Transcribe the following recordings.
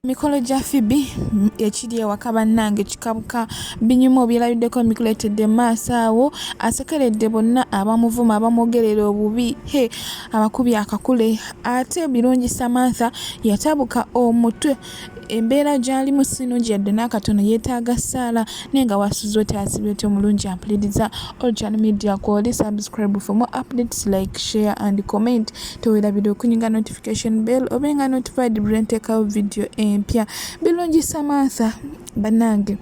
Mikolo gya Phoebe ekiri ewaka bannange kikabuka binyumu byerabiddeko mikuletedde maaso awo asekeredde bonna abamuvuma abamwogerera obubi abakubi akakule ate Birunji Samantha yatabuka omutwe embeera gy'alimu si nnungi yadde n'akatono yeetaaga ssaala naye nga wasuze oti asibye oti omulungi ampuliriza Olchana Media kw'oli subscribe for more updates like share and comment teweerabira okunyiga notification bell obenga notified bwe nteekawo video empya. Birunji Samantha bannange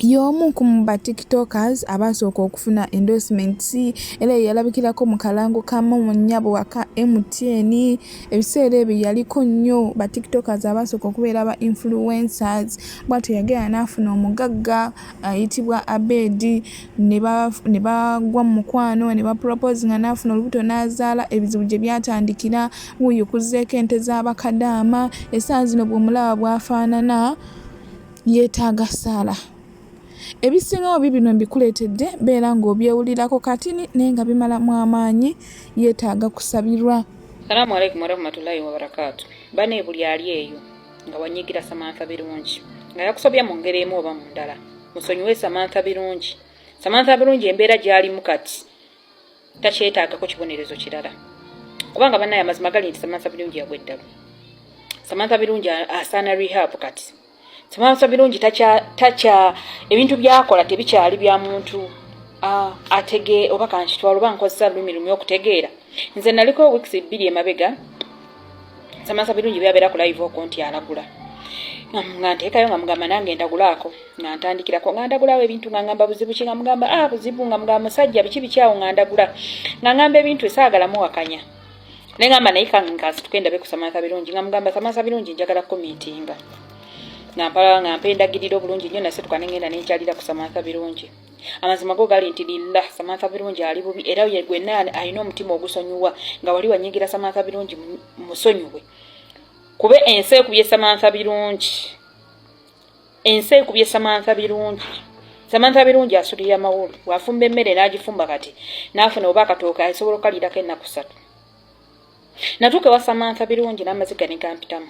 y'omu ku ba tiktokers abasooka okufuna endorsements era yalabikirako mu kalango ka Mama nnyabo waka MTN ebiseera ebyo yaliko nnyo ba tiktokers abasooka okubeera ba influencers bw'atyo yagenda n'afuna omugagga ayitibwa Abedi ne bagwa mu mukwano ne bapropose nga n'afuna olubuto n'azaala ebizibu gye byatandikira wuuyo kuzzeeko ente z'abakadaama essaawa zino bw'omulaba bw'afaanana yeetaaga ssaala. Ebisingawo bibino mbikuleetedde beera ng'obyewulirako katini naye nga bimalamu amaanyi yeetaaga kusabirwa. Salaamu alaikum warahmatullahi wabarakatuh. Bane buli ali eyo nga wanyigira Samantha Birunji nga yakusobya mu ngeri emu oba mu ndala musonyiwe Samantha Birunji. Samantha Birunji embeera gy'alimu kati takyetaagako kibonerezo kirala kubanga bannaye amazima gali nti Samantha Birunji yagwa eddalu. Samantha Birunji asaana rehab kati. Samantha Birunji tacha ebintu byakola tebikyali bya muntu atege oba kanchitwala oba nkozesa lumi okutegeera. Nze naliko weeks 2 emabega Samantha Birunji byabeera ku live okonti alagula nga nteekayo nga mugamba nange ndagulaako nga ntandikirako nga ndagulawo ebintu nga ngamba buzibu ki nga mugamba buzibu nga mugamba musajja biki bikyawo nga ndagula nga ngamba ebintu esaagala muwakanya naye ngamba naye kankazi tukendabe ku Samantha Birunji nga mugamba Samantha Birunji njagala commentinga nampala nga mpendagirira obulungi nnyo nase tukanengenda n'enkyalira ku Samantha Birunji. Amazima go gali nti lillah Samantha Birunji ali bubi era gwenna alina omutima ogusonyiwa nga wali wanyigira Samantha Birunji musonyiwe kube ensi ekubye Samantha Birunji. Ensi ekubye Samantha Birunji. Samantha Birunji asulira amawulu wafumba emmere n'agifumba kati n'afuna oba akatooka asobola okalirako ennaku 3. Natuuka wa Samantha Birunji n'amaziga ne gampitamu.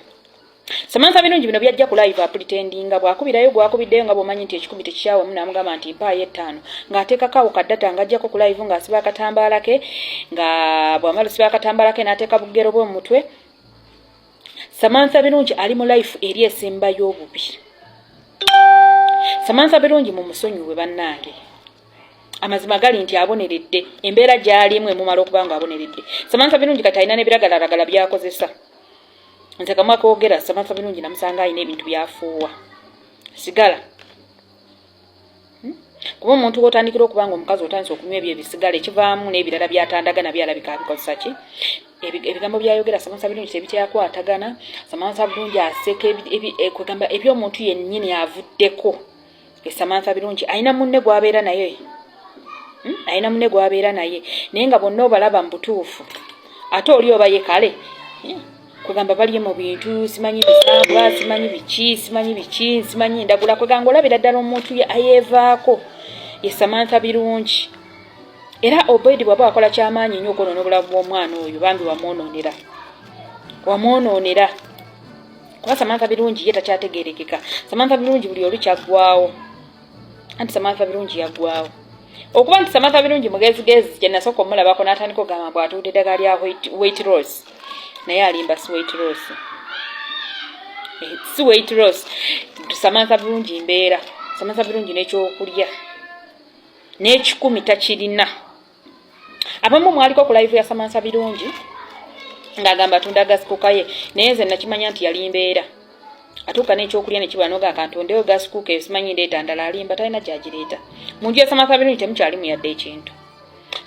Samantha Birunji bino byajja ku live pretendinga bwakubirayo gwakubiddeyo nga bwomanyi nti ekikumi tekikyawo muna mugamba nti mpaayo 5 ng'ateekakawo kaddata ng'ajjako ku live ng'asiba akatambaala ke nga bw'amala siba akatambaala ke n'ateeka bugero bwe mu mutwe. Samantha Birunji ali mu life eri esembayo obubi. Samantha Birunji mu musonyiwe bannange amazima gali nti aboneredde embeera gy'alimu emumala okuba nga aboneredde. Samantha Birunji kati alina n'ebiragalalagala by'akozesa. Nze kamwa koogera Samantha Birunji namusanga alina ebintu byafuuwa sigala kuba omuntu otandikira okubanga omukazi otandise okunywa ebyo ebisigala ekivaamu n'ebirala byatandagana byalabika abikozesa ki ebigambo byayogera Samantha Birunji tebityakwatagana. Samantha Birunji aseka kwegamba eby'omuntu yennyini avuddeko. Samantha Birunji alina munne gw'abeera naye naye nga bonna obalaba mu butuufu ate oli oba ye kale kwegamba bali mu bintu simanyi bisambwa simanyi biki simanyi ndagula kweganga olabira ddala omuntu ayeevaako ye Samantha Birunji era Obedi bw'aba akola kyamaanyi nnyo okwonoona obulamu bw'omwana oyo bambi wamwonoonera kuba Samantha Birunji ye takyategeerekeka. Samantha Birunji buli olukyaggwawo anti Samantha Birunji yaggwawo okuba nti Samantha Birunji mugezigezi gye nasooka omulabako n'atandika okugamba bw'atuudde eddagala lya weight loss naye alimba si weight loss. Samantha Birunji mbeera Samantha Birunji n'ekyokulya n'ekikumi takirina. Abamu mwaliko ku live ya Samantha Birunji ng'agamba atunda gasikuka ye naye nze nakimanya nti yali mbeera atuuka n'ekyokulya ne kiba noga akantondeyo gasikuka eyo simanyi ndeeta ndala alimba talina gyagireeta. Mu nju ya Samantha Birunji temukyalimu yadde ekintu.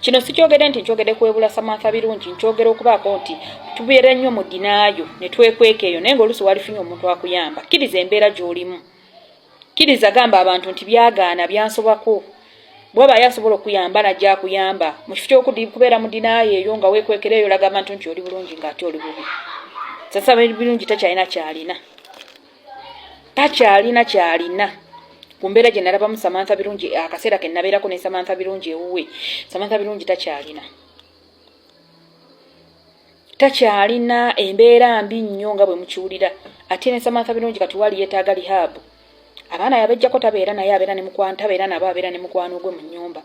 Kino sikyogedde nti nkyogedde kwebula Samantha Birunji nkyogera okubaako nti tubeera nnyo mu dinaayo ne twekweka eyo naye ng'oluusi walifunye omuntu akuyamba. Kkiriza embeera gy'olimu. Kkiriza gamba abantu nti byagaana byansobako. Bw'aba yasobola okuyamba najja akuyamba. Mu kifo ky'okubeera mu dinaayo eyo nga weekwekera eyo olaga abantu nti oli bulungi ng'ate oli bubi. Sasa Birunji takyalina kyalina. Kumbeera gye nalabamu Samantha Birunji akaseera ke nabeerako ne Samantha Birunji ewuwe Samantha Birunji takyalina embeera mbi nnyo nga bwe mukiwulira ate ne Samantha Birungi kati wali yeetaaga lihabu abaana yabejjako tabeera naye abeera ne mukwano tabeera nabo abeera ne mukwano gwe mu nnyumba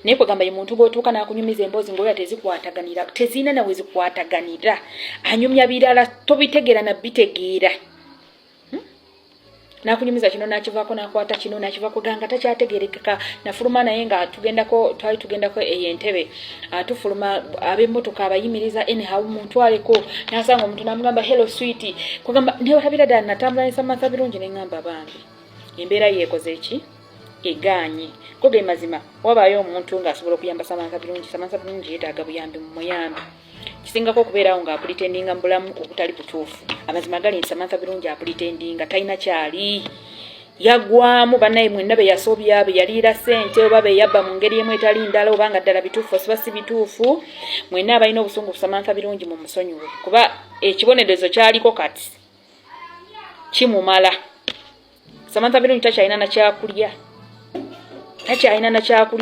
naye kwegamba ye muntu gw'otuuka n'akunyumiza emboozi ng'oya tezikwataganira tezina nawe zikwataganira anyumya birala tobitegeera na bitegeera n'akunyumiza kino n'akivaako n'akwata kino n'akivaako ganga takyategeerekeka nafuluma naye nga twali tugendako ey'entebe atufuluma ab'emmotoka abayimiriza anyhow muntwaleko n'asanga omuntu n'amugamba hello sweet kwegamba newatabira ddala natambula ne Samantha Birungi ne ngamba bambi embeera yeekoze eki egaanye ko ge mazima wabaayo omuntu ng'asobola okuyamba Samantha Birungi yeetaaga buyambi mu muyambi kisingako okubeerawo ng'apulitendinga mu bulamu obutali butuufu amazima gali nti Samantha Birungi apulitendinga talina kyali yagwamu bannaye mwenna be yasobya be yaliira ssente oba be yabba mu ngeri emu etali ndala oba nga ddala bituufu osiba si bituufu mwenna abalina obusungu ku Samantha Birungi mu musonyiwe kuba ekibonerezo kyaliko kati kimumala Samantha Birungi takyalina na kyakulya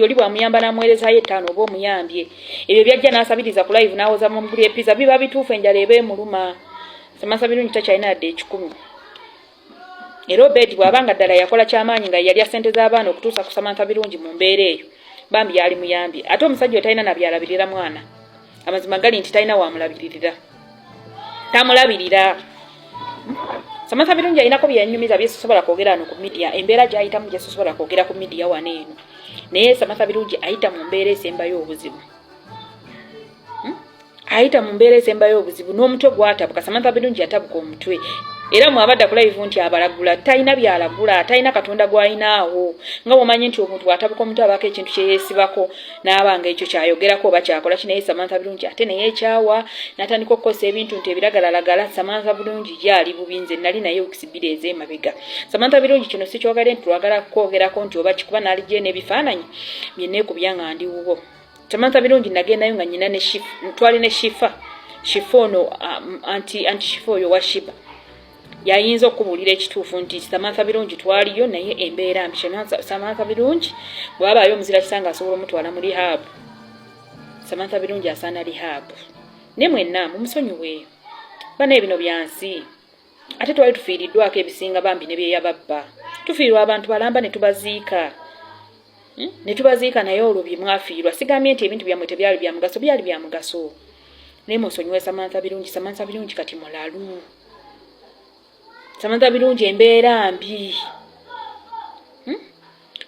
oli bwamuyamba n'amuweerezayo ettaano oba omuyambye ebyo byajja n'asabiriza ku live n'awoza mu muguli epiza biba bituufu enjala eba emuluma Samantha Birungi takyalina yadde ekikumi era Obedi bw'abanga ddala yakola kyamaanyi nga yalya ssente z'abaana okutuusa ku Samantha Birungi mu mbeera eyo bambi yali muyambye ate omusajja talina na byalabirira mwana amazima gali nti talina wamulabiririra tamulabirira Samantha Birungi alinako byanyumiza byesobola kwogera no ku media embeera gy'ayitamu gyesobola kwogera ku media wano eno naye Samantha Birungi ayita mu mbeera esembayo obuzibu n'omutwe gwatabuka Samantha Birungi yatabuka omutwe era mwabadda ku live nti abalagula talina byalagula talina katonda gw'alinaawo nga bw'omanyi nti omuntu bw'atabuka omutwe abaako ekintu kye yeesibako n'abanga ekyo kyayogerako oba kyakola kinaye Samantha Birungi ate naye ekyawa n'atandika okukosa ebintu nti ebiragalalagala Samantha Birungi gyali bubinze nali naye okisibira ez'emabega Samantha Birungi kino si kyogere nti twagala kwogerako nti oba kikuba n'alijje n'ebifaananyi bye neekubya nga ndi wubo Samantha Birungi nagendayo nga nnyina ne twali ne shifa ono anti shifa oyo wa Shiba yayinza okubuulira ekituufu nti Samantha Birungi twaliyo naye embeera mbi Samantha Birungi bw'abaayo omuzira kisanga asobola omutwala mu rehab Samantha Birungi asaana rehab ne mwenna mumusonyiwe banaye bino byansi ate twali tufiiriddwako ebisinga bambi ne byeyababba tufiirwa abantu balamba ne tubaziika naye olwo bye mwafiirwa sigambye nti ebintu byammwe tebyali bya mugaso byali bya mugaso naye musonyiwe Samantha Birungi kati mulalu Samantha Birungi embeera mbi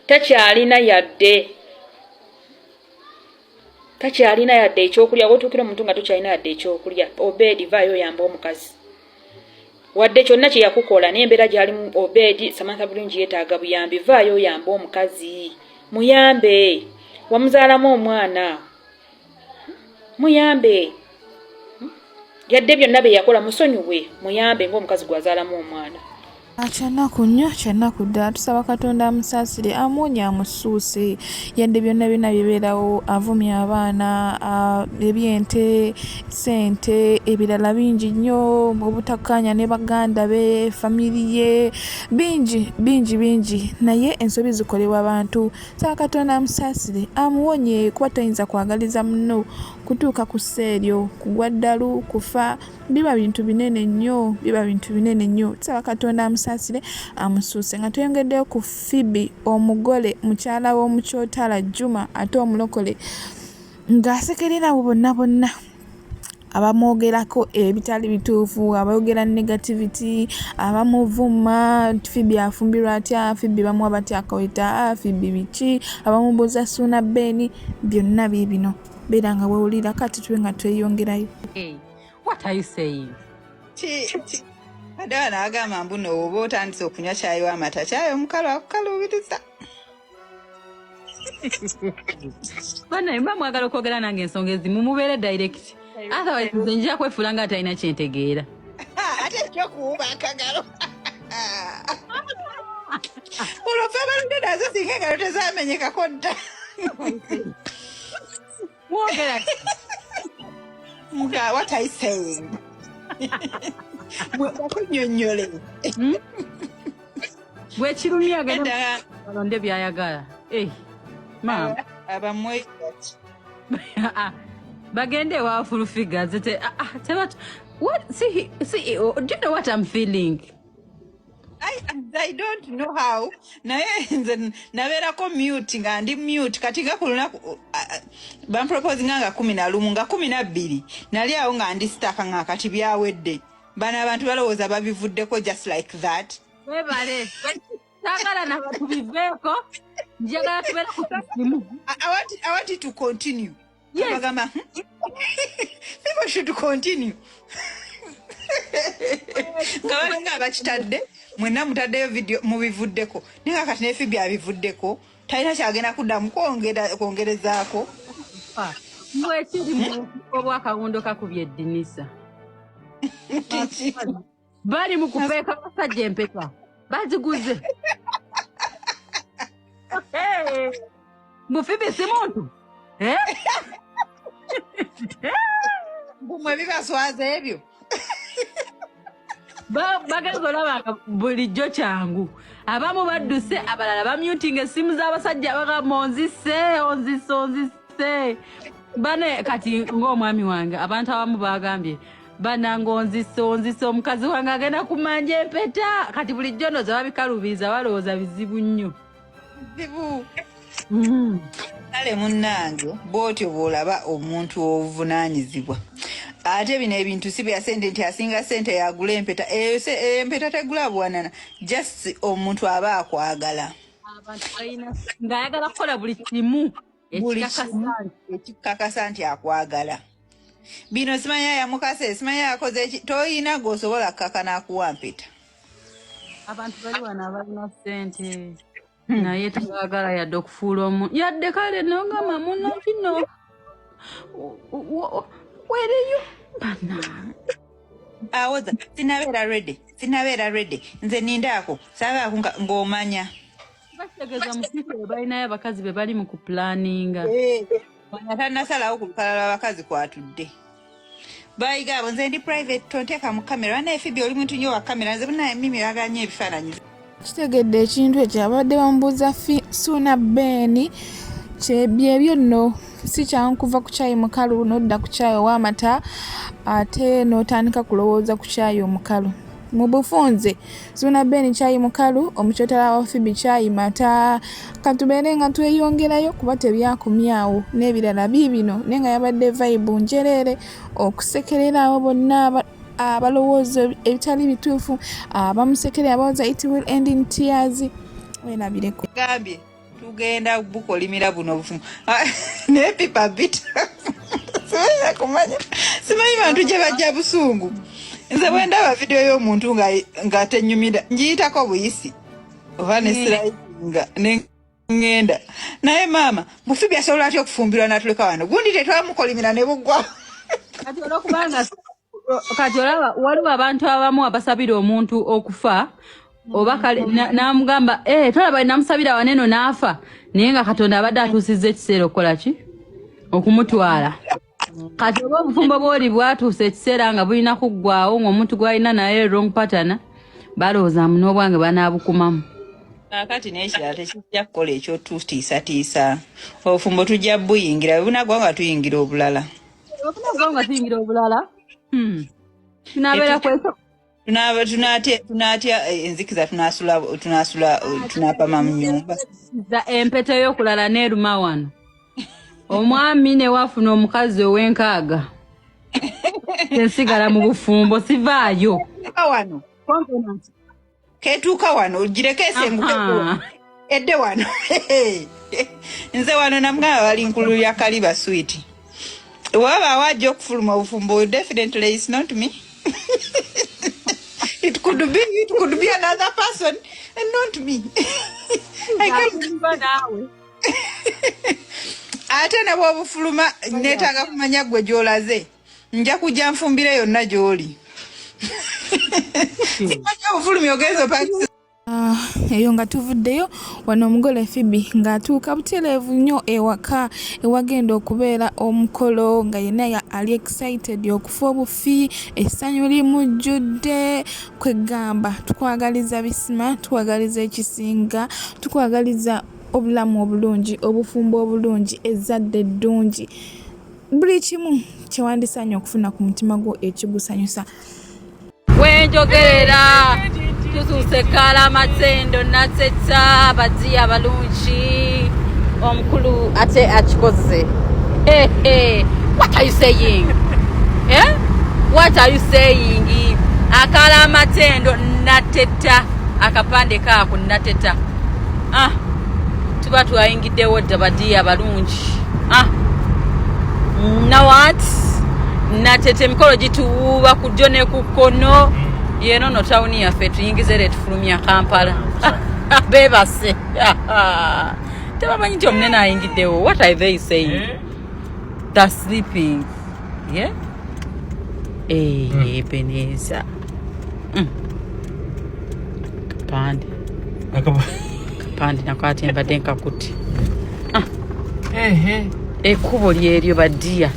takyalina yadde ekyokulya wotuukira omuntu nga tokyalina yadde ekyokulya Obedi vaayo oyamba omukazi wadde kyonna kye yakukola naye embeera gy'alimu Obedi Samantha Birungi yeetaaga buyambi vaayo oyamba omukazi muyambe wamuzaalamu omwana muyambe yadde byonna bye yakola musonyiwe muyambe ng'omukazi gwazaalamu omwana Kyanaku nnyo kyanaku ddala tusaba Katonda amusaasire amuwonye amusuuse yadde byonna bibeerawo avumya abaana ebyente ssente ebirala bingi nnyo obutakkaanya ne baganda be famiri ye bingi naye ensobi zikolebwa abantu tusaba Katonda amusaasire amuwonye kuba toyinza kwagaliza munno kutuuka ku sseeryo kugwa eddalu kufa biba bintu binene nnyo tusaba Katonda amusaasire amusuuse nga tweyongeddeyo ku Phoebe Omugole mukyala w'omukyotala Juma ate omulokole ng'asekerera abo bonna abamwogerako ebitali bituufu abayogera negativity abamuvuma Phoebe afumbirwa atya Phoebe bamuwa batya akaweta Phoebe biki abamubuuza Suuna Beni byonna biibino beera nga bwewulira kati tube nga tweyongerayo. What are you saying? Adana agamba mbuno oba otandise okunywa kyayi w'amata kyayi omukalu akukaluubiriza. Bana mba mwagala okwogera nange ensonga ezimu mubeere direct. Otherwise nze njira kwefuula nga atalina kyentegeera. Ate kyokuwuba akagalo. Olwo fe baludde nazo singa engalo tezamenyekako dda. Mwogera. What are you saying? Mwakunyonyole. Bwe kirumya agenda alonde byayagala. Mama. Abamwe bagende wa full figures tebatu What? See, do you know what I'm feeling? I don't know how. Naye nze nabeerako mute nga ndi mute kati nga ku lunaku bampropose nga 11 nga 12 nali awo nga ndi staka nga kati byawedde. Bana abantu balowooza babivuddeko just like that. Webale. Sagala na bantu biveeko. Njagala tubeera ku simu. I want it to continue. Yes. Bagamba, people should continue. Nga bakitadde mwenna mutaddeyo video mubivuddeko naye kati ne Phoebe abivuddeko talina kyagenda kuddamu kwongerezaako. Mwekiri mu obwakawondo kakubye eddinisa. Bali mu kupeeka basajja empeta baziguze. Phoebe si muntu Bumwe bibaswaza ebyo. Bagala olabanga bulijjo kyangu. Abamu badduse abalala bamyutinga essimu z'abasajja bagamba onzise. Bane kati ng'omwami wange abantu abamu bagambye bananga onzise omukazi wange agenda kumanja empeta kati bulijjo ndoza babikalubiza balowooza bizibu nnyo. Bizibu. Kale munnange bw'otyo bw'olaba omuntu obuvunaanyizibwa. Ate bino ebintu si bya sente nti asinga sente yagula empeta. Empeta tegula bwanana. Just omuntu aba akwagala. Abantu balina ng'ayagala kukola buli kimu ekikakasa nti akwagala. Bino simanya yamukase simanya yakoze toyina g'osobola kaka n'akuwa mpeta. Abantu bali wano abalina sente. Naye tebagala yadde okufuula omuntu yadde kale nogamba muno kino wereyo awoza sinabeera ready nze nindaako sabaako ng'omanya bategeza mu future balinayo abakazi be bali mu kuplaninga tannasalawo ku lukalala lw'abakazi kwatudde bayiga abo nze ndi private tonteeka mu kamera naye Phoebe oli muntu nnyo wa kamera nze bunaye mimi baganye ebifaananyi. Kitegedde ekintu ekyo abadde bamubuuza Suuna Ben byebyo nno si kyangu kuva ku caayi mukalu n'odda ku caayi ow'amata ate n'otandika kulowooza ku caayi omukalu. Mu bufunze Suuna Ben caayi mukalu omukyotala wa Phoebe caayi mata katubeere nga tweyongerayo kuba tebyakumyawo n'ebirala biibino naye nga yabadde vibe njereere okusekerera abo bonna abalowooza ebitali bituufu bamusekerera abawooza it will end in tears. Wenabireko gambye tugenda bukolimira buno obufumu naye pipa bita simanyi kumanya simanyi bantu gye bajja busungu. Nze bwe ndaba vidiyo y'omuntu nga tenyumira njiyitako buyisi oba nesirayitinga nengenda naye maama Phoebe asobola atya okufumbirwa n'atuleka wano gundi tetwamukolimira ne bugwa. Kati olwokubanga kati olaba waliwo abantu abamu abasabira omuntu okufa oba kale n'amugamba tolaba namusabira waneno n'afa naye nga Katonda abadde atuusizza ekiseera okukola ki okumutwala. Kati oba obufumbo bw'oli bwatuusa ekiseera nga bulina kuggwaawo ng'omuntu gw'alina naye wrong pattern balowooza n'obwange banaabukumamu. Kati n'ekirala tekijja kukola ekyotuutiisatiisa obufumbo tujja buyingira bunagwa nga tuyingira obulala. Obunagwa nga tuyingira obulala tunabeera kwesa tunatya enzikiza tunapama mu nyumba. Empeta y'okulala neeruma wano. Omwami ne wafuna omukazi ow'enkaaga ensigala mu bufumbo sivaayo wano ketuuka wano gireko esenguke edde wano nze wano namugamba bali nkululya kaliba sweet waba wajja okufuluma obufumbo definitely it's not me. It could be another person and not me. I can't. Ate na bw'obufuluma neetaaga kumanya gwe gy'olaze nja kujja nfumbire yonna gy'oli. Obufulumi ogenza opakisa. Eyo nga tuvuddeyo wano omugole Phoebe ng'atuuka butereevu nnyo ewaka ewagenda okubeera omukolo nga yenna ali excited okufa obufi essanyu limujjudde kwegamba tukwagaliza bisima tukwagaliza ekisinga tukwagaliza obulamu obulungi obufumbo obulungi ezzadde eddungi buli kimu kyewandisanye okufuna ku mutima gwo ekigusanyusa. Wenjogerera tuzuuse Kalamatendo Nasetta badziya balungi omukulu ate akikoze. What are you saying? Yeah? What are you saying? Kalamatendo Nasetta akapande kako Nasetta. Tuba twayingiddewo dda badiya balungi. Now what? Nasetta emikolo gituwuuba ku ddyo ne ku kkono. Yeno no tawuni yaffe tuyingize leero tufulumya Kampala. Beebase. Tebamanyi nti omunene ayingiddewo. What are they saying? They're sleeping. Yeah? Ebeneza. Kapande nakwate mbadde nkakutte. Ekkubo lyeryo badiya.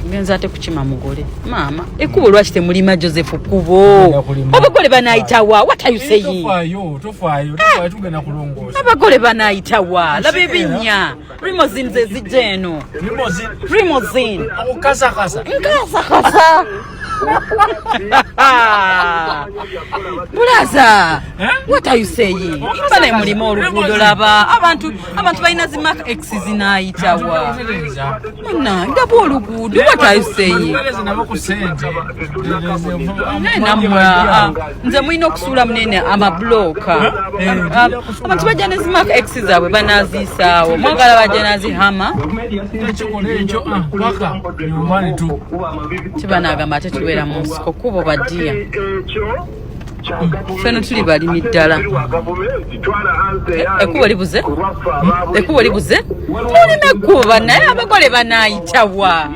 Ngenza ate kukima mugole. Mama, ekkubo lwaki temulima Joseph kubo? Abagole banayitawa. What are you saying? Tofayo tugenda kulongoosa. Abagole banayitawa. Laba ebinnya. Limousine ze zijja eno. Limousine. Okukasakasa. Nkasakasa. Bulaza. What are you saying? Mbale mulimo oluguudo laba. Abantu balina zimark X zinayitawa. Muna, ndaba oluguudo. What are you saying? Nze mulina okusuula munene amabulooka. Abantu bajja ne zimark X zaabwe banaziisaawo. Mwagala bajja nazihama. Kibanagamba ate tubeera mu nsiko kubo badiya. Feno tuli balimi ddala. Ekkubo libuze? Ekkubo libuze? Tulime ekkubo naye abagole banayitawa.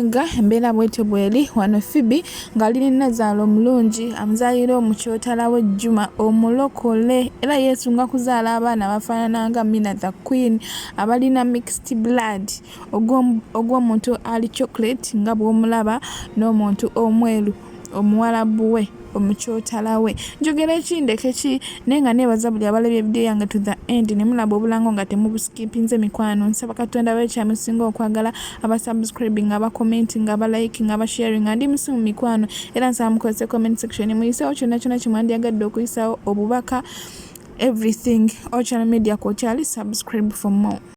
Nga embeera bwetyo bweri wano Phoebe ng'ali Nazaalo omulungi amuzaalira mu kyotala we Juma omulokole era yeesunga kuzaala abaana bafaanana nga Mina the Queen abalina mixed blood ogw'omuntu ali chocolate nga bw'omulaba n'omuntu omweru omuwalabu we omukyotala we. Njogera ekindeke ki naye nga neebaza buli abalabye vidiyo yange to the end ne mulaba obulango nga temubuskipinze mikwano. Nsaba Katonda w'ekyamusinga okwagala abasubscribing abacommenti abalike abasharing ndi musimu mikwano era nsaba mukozese comment section muyiseewo kyonna kyonna kimwandyagadde okuyisawo obubaka everything. Ochana Media Kochali, subscribe for more.